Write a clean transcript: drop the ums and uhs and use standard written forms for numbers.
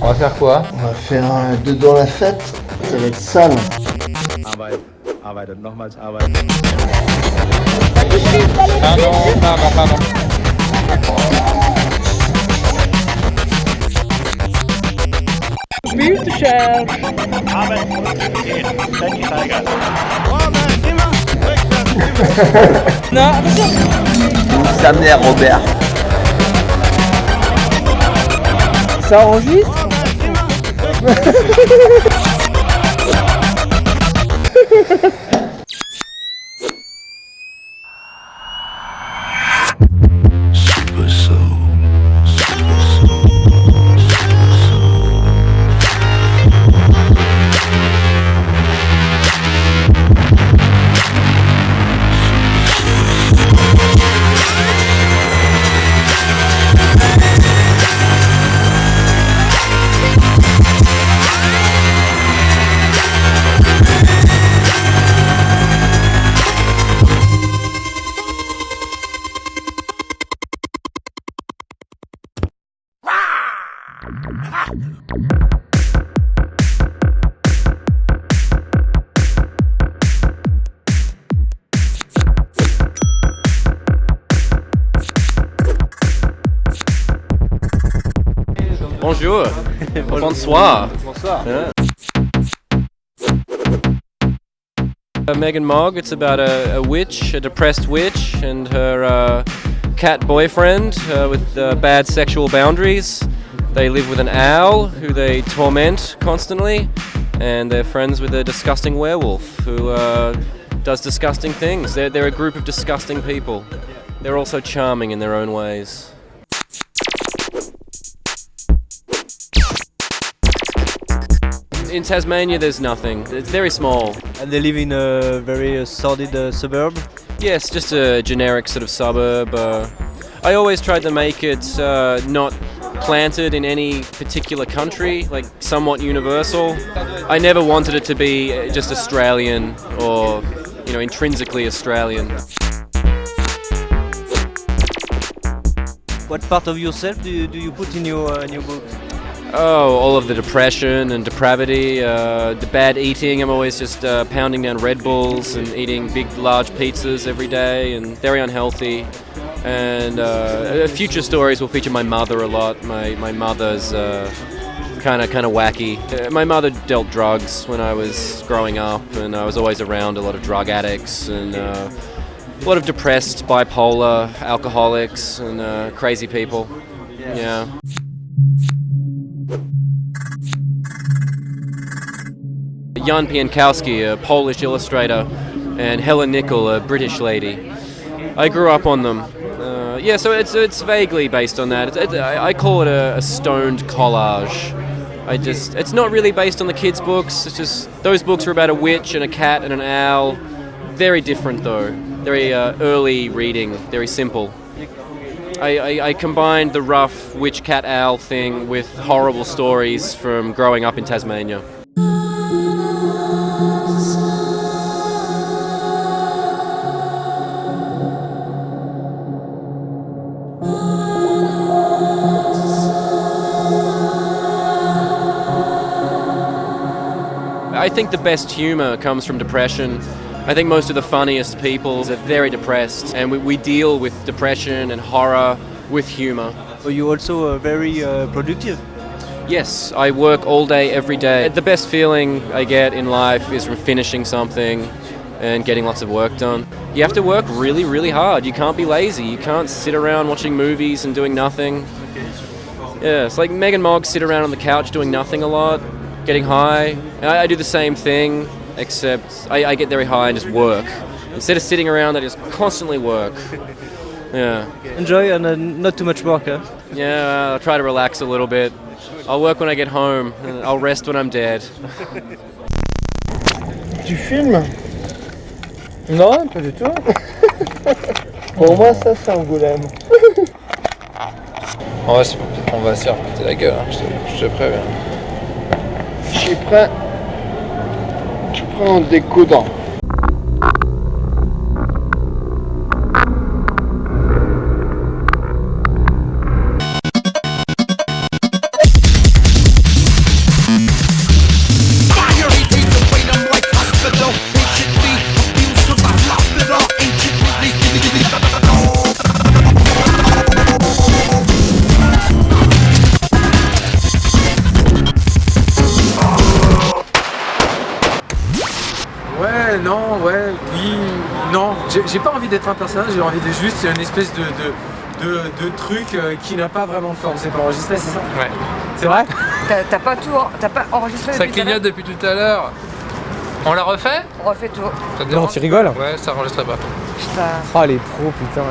On va faire quoi? On va faire dedans la fête, ça va être sale. Arbeitet, nochmals arbeiten. Pardon. Spieltisch. Arbeit, Produktivität, ständig steigern. Non, attention. Sa mère, Robert. Ça enregistre. Bonjour. Bonsoir. Bonsoir. Yeah. Meg and Mog, it's about a witch, a depressed witch, and her cat boyfriend with bad sexual boundaries. They live with an owl who they torment constantly, and they're friends with a disgusting werewolf who does disgusting things. They're a group of disgusting people. They're also charming in their own ways. In Tasmania there's nothing. It's very small. And they live in a very sordid suburb? Yes, just a generic sort of suburb. I always tried to make it not planted in any particular country, like somewhat universal. I never wanted it to be just Australian or, intrinsically Australian. What part of yourself do you put in your book? Oh, all of the depression and depravity, the bad eating. I'm always just pounding down Red Bulls and eating big, large pizzas every day, and very unhealthy. And future stories will feature my mother a lot. My mother's kind of wacky. My mother dealt drugs when I was growing up, and I was always around a lot of drug addicts and a lot of depressed, bipolar, alcoholics, and crazy people. Yeah. Jan Pienkowski, a Polish illustrator, and Helen Nicol, a British lady. I grew up on them. So it's vaguely based on that. I call it a stoned collage. It's not really based on the kids' books. It's just those books are about a witch and a cat and an owl. Very different though. Very early reading. Very simple. I combined the rough witch cat owl thing with horrible stories from growing up in Tasmania. I think the best humour comes from depression. I think most of the funniest people are very depressed, and we deal with depression and horror with humour. Are you also very productive? Yes, I work all day, every day. The best feeling I get in life is from finishing something and getting lots of work done. You have to work really, really hard. You can't be lazy. You can't sit around watching movies and doing nothing. Yeah, it's like Meg and Mog sit around on the couch doing nothing a lot, getting high. I do the same thing, except I get very high and just work. Instead of sitting around, I just constantly work. Yeah. Enjoy and not too much work, huh? Yeah, I'll try to relax a little bit. I'll work when I get home, and I'll rest when I'm dead. Tu filmes? Non, pas du tout. Pour moi, ça, c'est Angoulême. On va se faire péter la gueule, hein, je te préviens. Je suis prêt. Je suis prêt en découdant. J'ai pas envie d'être un personnage, j'ai envie de juste une espèce de truc qui n'a pas vraiment de forme. C'est pas enregistré, c'est ça? Ouais. C'est vrai? T'as pas enregistré Ça depuis tout à clignote depuis tout à l'heure. On la refait? l'heure? On refait tout. Ça te Non, dérange? tu rigoles? Ouais, ça enregistrait pas. Putain. Oh les pros, putain. Ouais.